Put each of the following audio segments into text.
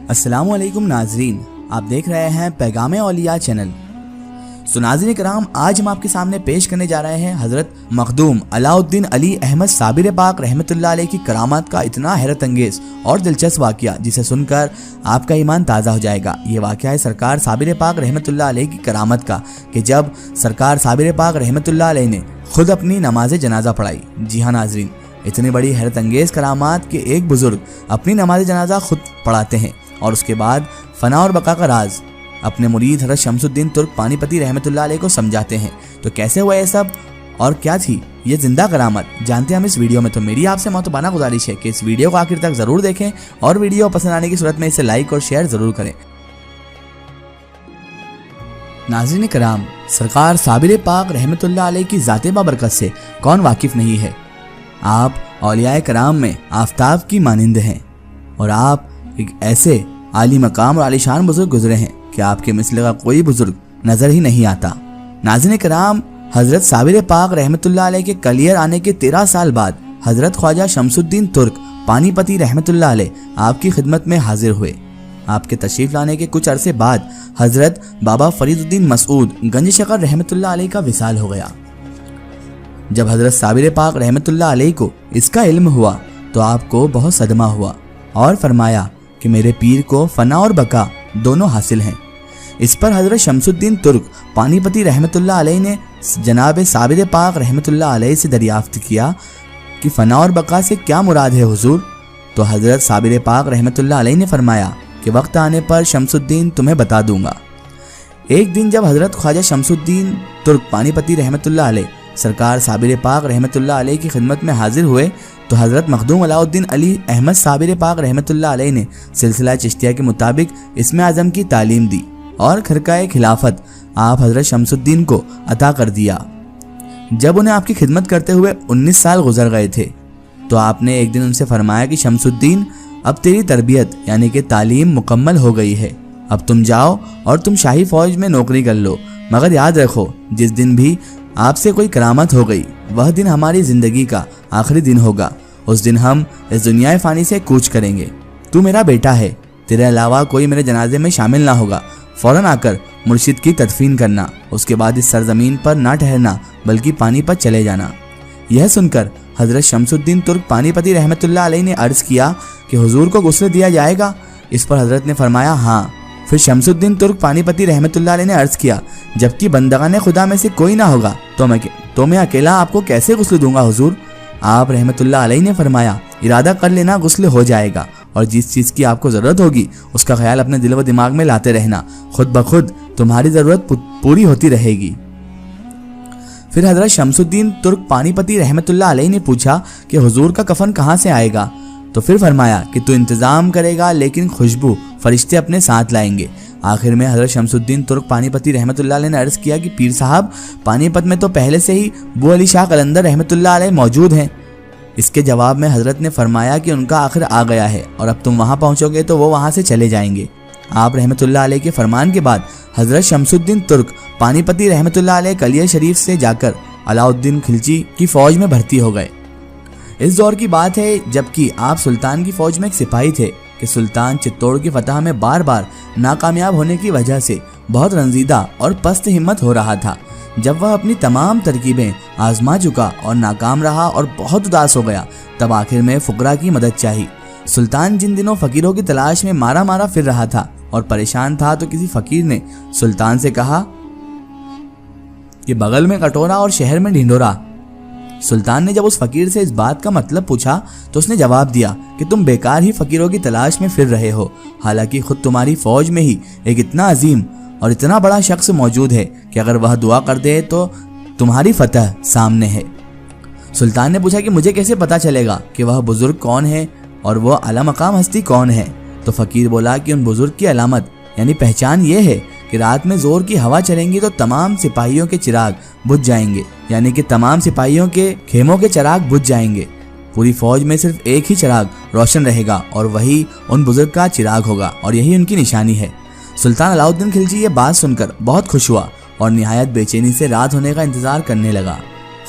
अस्सलामु अलैकुम नाजरीन, आप देख रहे हैं पैगामे औलिया चैनल। तो नाज़रीन कराम, आज हम आपके सामने पेश करने जा रहे हैं हज़रत मखदूम अलाउद्दीन अली अहमद साबिर पाक रहमतुल्लाह अलैह की करामात का इतना हैरत अंगेज़ और दिलचस्प वाक़या जिसे सुनकर आपका ईमान ताज़ा हो जाएगा। ये वाक़या है सरकार साबिर पाक रहमतुल्लाह अलैह की करामत का कि जब सरकार साबिर पाक रहमतुल्लाह अलैह ने खुद अपनी नमाज जनाजा पढ़ाई। जी हाँ नाजरीन, इतनी बड़ी हैरत अंगेज़ करामात के एक बुज़ुर्ग अपनी नमाज जनाजा खुद पढ़ाते हैं और उसके बाद फ़ना और बका का राज अपने मुरीद हज़रत शमसुद्दीन तुर्क पानीपती रहमतुल्लाह अलैह को समझाते हैं। तो कैसे हुआ ये सब और क्या थी ये जिंदा करामत, जानते हैं हम इस वीडियो में। तो मेरी आपसे मोहतबाना गुजारिश है कि इस वीडियो को आखिर तक ज़रूर देखें और वीडियो पसंद आने की सूरत में इसे लाइक और शेयर ज़रूर करें। नाज़रीन कराम, सरकार साबिर पाक रहमतुल्लाह अलैह की ज़ाते बाबरकत से कौन वाकिफ़ नहीं है। आप औलियाए कराम में आफताब की मानिंद हैं और आप एक ऐसे आली मकाम और आलीशान बुजुर्ग गुजरे हैं कि आपके मिसले का कोई बुजुर्ग नजर ही नहीं आता। नाज़रीन कराम, हजरत साबिर पाक रहमतुल्लाह अलैह के कलियर आने के 13 साल बाद हजरत ख्वाजा शमसुद्दीन तुर्क पानीपती रहमतुल्लाह अलैह आपकी खिदमत में हाजिर हुए। आपके तशरीफ लाने के कुछ अरसे बाद हजरत बाबा फरीदुद्दीन मसूद गंज शकर रहमतुल्लाह अलैह का विसाल हो गया। जब हजरत साबिर पाक रहमतुल्लाह अलैह को इसका इल्म हुआ तो आपको बहुत सदमा हुआ और फरमाया कि मेरे पीर को फना और बका दोनों हासिल हैं। इस पर हजरत शमसुद्दीन तुर्क पानीपती रहमतुल्लाह अलैह ने जनाब साबिर पाक रहमतुल्लाह अलैह से दरियाफ्त किया कि फना और बका से क्या मुराद है हुजूर। तो हजरत साबिर पाक रहमतुल्लाह अलैह ने फरमाया कि वक्त आने पर शमसुद्दीन तुम्हें बता दूंगा। एक दिन जब हजरत ख्वाजा शमसुद्दीन तुर्क पानीपती रहमतुल्लाह अलैह सरकार साबिर पाक रहमतुल्लाह अलैह की खिदमत में हाजिर हुए तो हज़रत मखदूम अलाउद्दीन अली अहमद साबिर पाक रहमतुल्लाह अलैह ने सिलसिला चिश्तिया के मुताबिक इसमें आज़म की तालीम दी और खरकाए खिलाफत आप हज़रत शमसुद्दीन को अता कर दिया। जब उन्हें आपकी खिदमत करते हुए 19 साल गुजर गए थे तो आपने एक दिन उनसे फरमाया कि शमसुद्दीन, अब तेरी तरबियत यानी कि तालीम मुकम्मल हो गई है, अब तुम जाओ और तुम शाही फौज में नौकरी कर लो। मगर याद रखो, जिस दिन भी आपसे कोई करामत हो गई वह दिन हमारी ज़िंदगी का आखिरी दिन होगा। उस दिन हम इस दुनिया फ़ानी से कूच करेंगे। तू मेरा बेटा है, तेरे अलावा कोई मेरे जनाजे में शामिल ना होगा। फ़ौरन आकर मुर्शिद की तदफीन करना, उसके बाद इस सरजमीन पर ना ठहरना बल्कि पानीपत चले जाना। यह सुनकर हज़रत शमसुद्दीन तुर्क पानीपती रहमतुल्लाह अलैह ने अर्ज़ किया कि हुजूर को गुस्ल दिया जाएगा। इस पर हज़रत ने फरमाया हाँ। फिर शमसुद्दीन तुर्क पानीपती रहमतुल्लाह अलैह ने अर्ज़ किया, जबकि बंदगाने खुदा में से कोई ना होगा तो मैं अकेला आपको कैसे गुस्ल दूंगा हुजूर। आप रहमतुल्लाह अलैह ने फरमाया, इरादा कर लेना, गुस्ल हो जाएगा और जिस चीज़ की आपको ज़रूरत होगी उसका ख्याल अपने दिल व दिमाग में लाते रहना, खुद ब खुद तुम्हारी ज़रूरत पूरी होती रहेगी। फिर हज़रत शमसुद्दीन तुर्क पानीपती रहमतुल्लाह अलैह ने पूछा कि हुजूर का कफन कहाँ से आएगा। तो फिर फरमाया कि तू इंतज़ाम करेगा लेकिन खुशबू फरिश्ते अपने साथ लाएंगे। आखिर में हज़रत शमसुद्दीन तुर्क पानीपती रहमतुल्लाह अलैह ने अर्ज़ किया कि पीर साहब, पानीपत में तो पहले से ही बू अली शाह कलंदर रहमतुल्लाह अलैह मौजूद हैं। इसके जवाब में हज़रत ने फरमाया कि उनका आखिर आ गया है और अब तुम वहाँ पहुँचोगे तो वो वहाँ से चले जाएंगे। आप रहमतुल्लाह अलैह के फरमान के बाद हज़रत शमसुद्दीन तुर्क पानीपती रहमतुल्लाह अलैह कलियर शरीफ से जाकर अलाउद्दीन खिलजी की फ़ौज में भर्ती हो गए। इस दौर की बात है जबकि आप सुल्तान की फ़ौज में एक सिपाही थे कि सुल्तान चित्तौड़ की फतह में बार बार नाकामयाब होने की वजह से बहुत रंजीदा और पस्त हिम्मत हो रहा था। जब वह अपनी तमाम तरकीबें आजमा चुका और नाकाम रहा और बहुत उदास हो गया, तब आखिर में फुकरा की मदद चाहिए। सुल्तान जिन दिनों फ़कीरों की तलाश में मारा मारा फिर रहा था और परेशान था तो किसी फ़कीर ने सुल्तान से कहा कि बगल में कटोरा और शहर में ढिंढोरा। सुल्तान ने जब उस फकीर से इस बात का मतलब पूछा तो उसने जवाब दिया कि तुम बेकार ही फकीरों की तलाश में फिर रहे हो, हालांकि खुद तुम्हारी फौज में ही एक इतना अजीम और इतना बड़ा शख्स मौजूद है कि अगर वह दुआ कर दे तो तुम्हारी फतह सामने है। सुल्तान ने पूछा कि मुझे कैसे पता चलेगा कि वह बुजुर्ग कौन है और वह आला मकाम हस्ती कौन है। तो फकीर बोला कि उन बुजुर्ग की अलामत यानी पहचान ये है कि रात में जोर की हवा चलेंगी तो तमाम सिपाहियों के चिराग बुझ जाएंगे, यानी कि तमाम सिपाहियों के खेमों के चिराग बुझ जाएंगे। पूरी फौज में सिर्फ एक ही चिराग रोशन रहेगा और वही उन बुजुर्ग का चिराग होगा और यही उनकी निशानी है। सुल्तान अलाउद्दीन खिलजी ये बात सुनकर बहुत खुश हुआ और निहायत बेचैनी से रात होने का इंतजार करने लगा।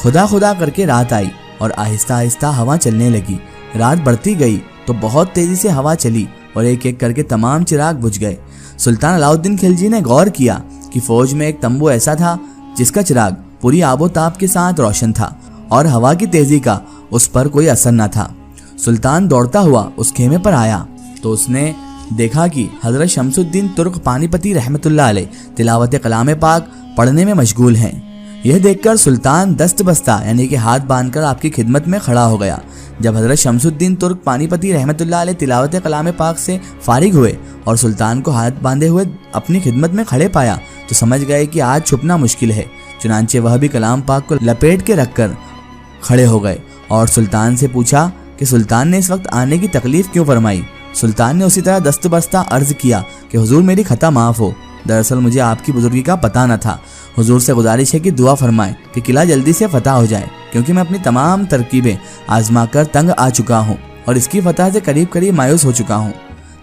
खुदा खुदा करके रात आई और आहिस्ता आहिस्ता हवा चलने लगी। रात बढ़ती गई तो बहुत तेजी से हवा चली और एक एक करके तमाम चिराग बुझ गए। सुल्तान अलाउद्दीन खिलजी ने गौर किया कि फौज में एक तंबू ऐसा था जिसका चिराग पूरी आबोताब के साथ रोशन था और हवा की तेजी का उस पर कोई असर न था। सुल्तान दौड़ता हुआ उस खेमे पर आया तो उसने देखा कि हजरत शमसुद्दीन तुर्क पानीपती रहमतुल्लाह अलैह तिलावत कलाम पाक पढ़ने में मशगूल हैं। यह देखकर सुल्तान दस्त बस्ता यानी कि हाथ बांधकर आपकी खिदमत में खड़ा हो गया। जब हजरत शमसुद्दीन तुर्क पानीपती रहमतुल्लाह अलैह तिलावत कलाम पाक से फारिग हुए और सुल्तान को हाथ बांधे हुए अपनी खिदमत में खड़े पाया तो समझ गए कि आज छुपना मुश्किल है। चुनांचे वह भी कलाम पाक को लपेट के रखकर खड़े हो गए और सुल्तान से पूछा कि सुल्तान ने इस वक्त आने की तकलीफ क्यों फरमाई। सुल्तान ने उसी तरह दस्त बस्ता अर्ज किया कि हुजूर मेरी खता माफ़ हो, दरअसल मुझे आपकी बुजुर्गी का पता न था। हुजूर से गुजारिश है कि दुआ फरमाएं कि किला जल्दी से फतह हो जाए, क्योंकि मैं अपनी तमाम तरकीबें आजमा कर तंग आ चुका हूँ और इसकी फतह से करीब करीब मायूस हो चुका हूँ।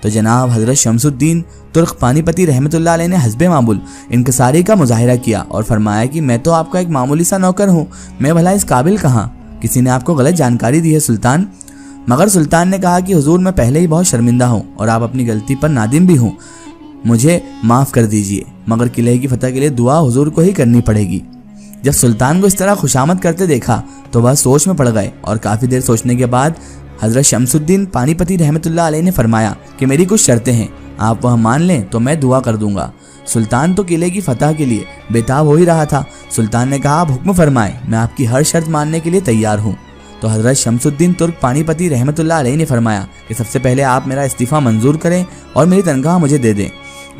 तो जनाब हजरत शमसुद्दीन तुर्क पानीपती रहमतुल्लाह अलैह ने हस्बे मामूल इनकसारी का मुजाहिरा किया और फरमाया कि मैं तो आपका एक मामूली सा नौकर हूँ, मैं भला इस काबिल कहाँ, किसी ने आपको गलत जानकारी दी है सुल्तान। मगर सुल्तान ने कहा कि हुजूर मैं पहले ही बहुत शर्मिंदा हूँ और आप अपनी गलती पर नादिम भी हूँ, मुझे माफ़ कर दीजिए, मगर किले की फतह के लिए दुआ हुजूर को ही करनी पड़ेगी। जब सुल्तान को इस तरह खुशामद करते देखा तो वह सोच में पड़ गए और काफ़ी देर सोचने के बाद हजरत शमसुद्दीन पानीपती रहमतुल्लाह अलैह ने फरमाया कि मेरी कुछ शर्तें हैं, आप वह मान लें तो मैं दुआ कर दूंगा। सुल्तान तो किले की फतह के लिए बेताब हो ही रहा था। सुल्तान ने कहा आप हुक्म फरमाएं, मैं आपकी हर शर्त मानने के लिए तैयार हूँ। तो हजरत शमसुद्दीन तुर्क पानीपती रहमतुल्लाह अलैह ने फरमाया कि सबसे पहले आप मेरा इस्तीफ़ा मंजूर करें और मेरी तनख्वाह मुझे दे दें।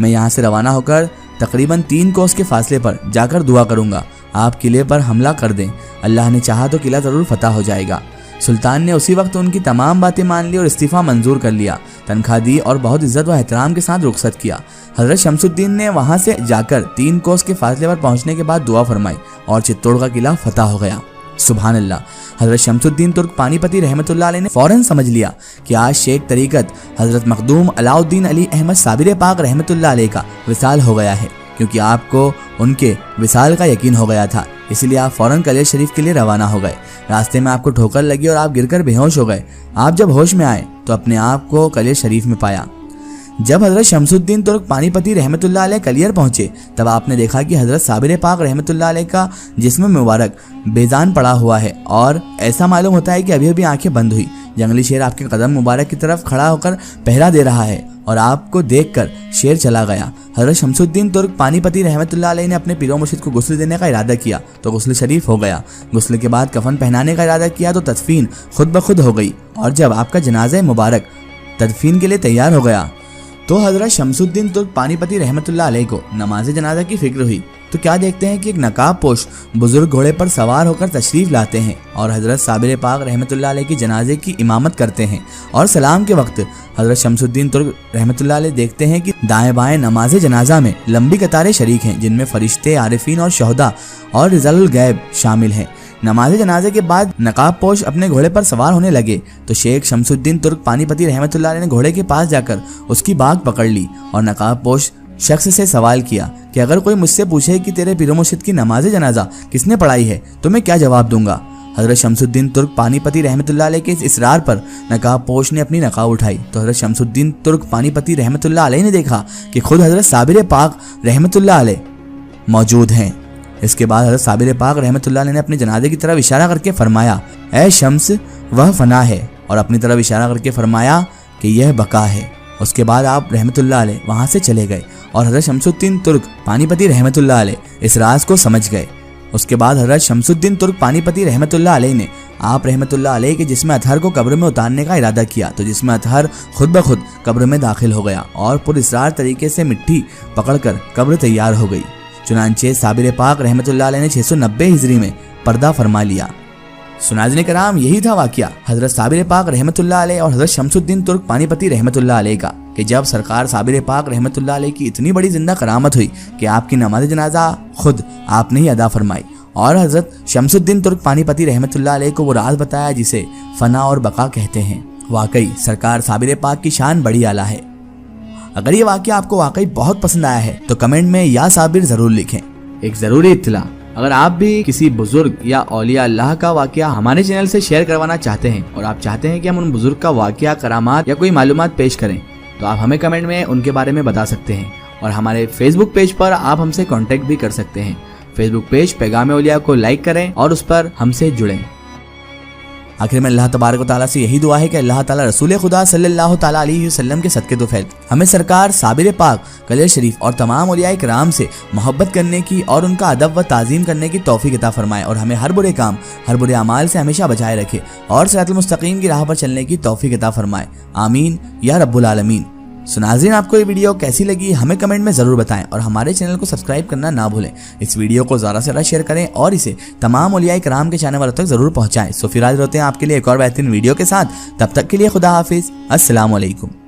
मैं यहाँ से रवाना होकर तकरीबन 3 कोस के फासले पर जाकर दुआ करूँगा, आप किले पर हमला कर दें, अल्लाह ने चाहा तो किला ज़रूर फतह हो जाएगा। सुल्तान ने उसी वक्त उनकी तमाम बातें मान ली और इस्तीफ़ा मंजूर कर लिया, तनख्वाह दी और बहुत इज्जत व एहतराम के साथ रुखसत किया। हजरत शमसुद्दीन ने वहाँ से जाकर 3 कोस के फासले पर पहुँचने के बाद दुआ फरमाई और चित्तौड़ का किला फतह हो गया। सुभान अल्लाह। हजरत शमसुद्दीन तुर्क पानीपती रहमतुल्लाह अलैह ने फौरन समझ लिया कि आज शेख तरीकत हजरत मखदूम अलाउद्दीन अली अहमद साबिर पाक रहमतुल्लाह अलैह का विसाल हो गया है, क्योंकि आपको उनके विसाल का यकीन हो गया था। इसलिए आप फौरन कलियर शरीफ के लिए रवाना हो गए। रास्ते में आपको ठोकर लगी और आप गिरकर बेहोश हो गए। आप जब होश में आए तो अपने आप को कलियर शरीफ में पाया। जब हजरत शमसुद्दीन तुर्क पानीपती रहमतुल्लाह अलैह कलियर पहुंचे तब आपने देखा कि हजरत साबिर पाक रहमतुल्लाह अलैह का जिस्म मुबारक बेजान पड़ा हुआ है और ऐसा मालूम होता है कि अभी अभी आंखें बंद हुई। जंगली शेर आपके कदम मुबारक की तरफ खड़ा होकर पहरा दे रहा है और आपको देखकर शेर चला गया। हजरत शमसुद्दीन तुर्क पानीपती रहमतुल्लाह अलैह ने अपने पीरो मुर्शिद को गुस्ल देने का इरादा किया तो गुस्ल शरीफ हो गया। गुस्ल के बाद कफन पहनाने का इरादा किया तो तदफीन खुद ब खुद हो गई और जब आपका जनाजा मुबारक तदफीन के लिए तैयार हो गया तो हजरत शमसुद्दीन तुर्क पानीपती रहमतुल्लाह अलैह को नमाज जनाजा की फिक्र हुई तो क्या देखते हैं कि एक नकाब पोश बुजुर्ग घोड़े पर सवार होकर तशरीफ लाते हैं और हजरत साबिर पाक रहमतुल्लाह अलैह की जनाजे की इमामत करते हैं। और सलाम के वक्त हजरत शमसुद्दीन तुर्क रहमतुल्लाह अलैह देखते हैं कि दाएं बाएं नमाज जनाजा में लंबी कतारें शरीक हैं, जिनमें फरिश्ते, आरिफीन और शहदा और रिजालुल गैब शामिल हैं। नमाज जनाजे के बाद नकाब पोश अपने घोड़े पर सवार होने लगे तो शेख शमसुद्दीन तुर्क पानीपती रहमतुल्लाह अलैह ने घोड़े के पास जाकर उसकी बाग पकड़ ली और नकाब पोश शख्स से सवाल किया कि अगर कोई मुझसे पूछे कि तेरे पीरो मुर्शिद की नमाज जनाजा किसने पढ़ाई है तो मैं क्या जवाब दूंगा। हजरत शमसुद्दीन तुर्क पानीपती रहमतुल्लाह अलैह के इस इसरार पर नकाब पोश ने अपनी नकाब उठाई तो हजरत शमसुद्दीन तुर्क पानीपती रहमतुल्लाह अलैह ने देखा कि खुद हजरत साबिर पाक रहमतुल्लाह अलैह मौजूद हैं। इसके बाद हजरत साबिर पाक रहमतुल्लाह अलैह ने अपने जनाजे की तरफ इशारा करके फरमाया, ऐ शम्स वह फना है, और अपनी तरफ इशारा करके फरमाया कि यह बका है। उसके बाद आप रहमतुल्लाह अलैह वहाँ से चले गए और हजरत शमसुद्दीन तुर्क पानीपती रहमतुल्लाह अलैह इस राज को समझ गए। उसके बाद हजरत शमसुद्दीन तुर्क पानीपती रहमतुल्लाह अलैह ने आप रहमतुल्लाह अलैह के जिस्म अतहर को कब्र में उतारने का इरादा किया तो जिस्म अतहर खुद ब खुद कब्र में दाखिल हो गया और पुरअसरार तरीके से मिट्टी पकड़कर कब्र तैयार हो गई। चुनांचे साबिर पाक रहमतुल्लाह अलैह ने 690 हिजरी में पर्दा फरमा लिया। सुनाज़िन कराम, यही था वाक़या हजरत साबिर पाक रहमतुल्लाह अलैह और हजरत शमसुद्दीन तुर्क पानीपती रहमतुल्लाह अलैह का कि जब सरकार साबिर पाक रहमतुल्लाह अलैह की इतनी बड़ी जिंदा करामत हुई कि आपकी नमाज जनाजा खुद आपने ही अदा फरमाई और हजरत शमसुद्दीन तुर्क पानीपती रहमतुल्लाह अलैह को वो राज बताया जिसे फना और बका कहते हैं। वाकई सरकार साबिर पाक की शान बड़ी आला है। अगर ये वाक़या आपको वाकई बहुत पसंद आया है तो कमेंट में या साबिर जरूर लिखें। एक जरूरी इत्तला, अगर आप भी किसी बुजुर्ग या औलिया अल्लाह का वाक़या हमारे चैनल से शेयर करवाना चाहते हैं और आप चाहते हैं कि हम उन बुजुर्ग का वाक़या, करामात या कोई मालूमात पेश करें तो आप हमें कमेंट में उनके बारे में बता सकते हैं और हमारे फेसबुक पेज पर आप हमसे कांटेक्ट भी कर सकते हैं। फेसबुक पेज पैगाम औलिया को लाइक करें और उस पर हमसे जुड़ें। आखिर में अल्लाह तबारक व तआला से यही दुआ है कि अल्लाह ताला रसूल खुदा सल्लल्लाहु ताला अलैहि वसल्लम के सदके तौफीक हमें सरकार साबिर पाक कलेर शरीफ और तमाम औलिया किराम से मोहब्बत करने की और उनका अदब व ताज़ीम करने की तौफीक अता फरमाए और हमें हर बुरे काम हर बुरे अमाल से हमेशा बचाए रखे और सिरातुल मुस्तकीम की राह पर चलने की तौफीक अता फरमाए। आमीन या रब्बुल आलमीन। सो नाज़रीन, आपको ये वीडियो कैसी लगी हमें कमेंट में ज़रूर बताएं और हमारे चैनल को सब्सक्राइब करना ना भूलें। इस वीडियो को ज़्यादा से ज़्यादा शेयर करें और इसे तमाम औलिया किराम के चाहने वालों तक ज़रूर पहुंचाएं। सो फिर हाजिर होते हैं आपके लिए एक और बेहतरीन वीडियो के साथ। तब तक के लिए खुदा हाफिज़। अस्सलाम वालेकुम।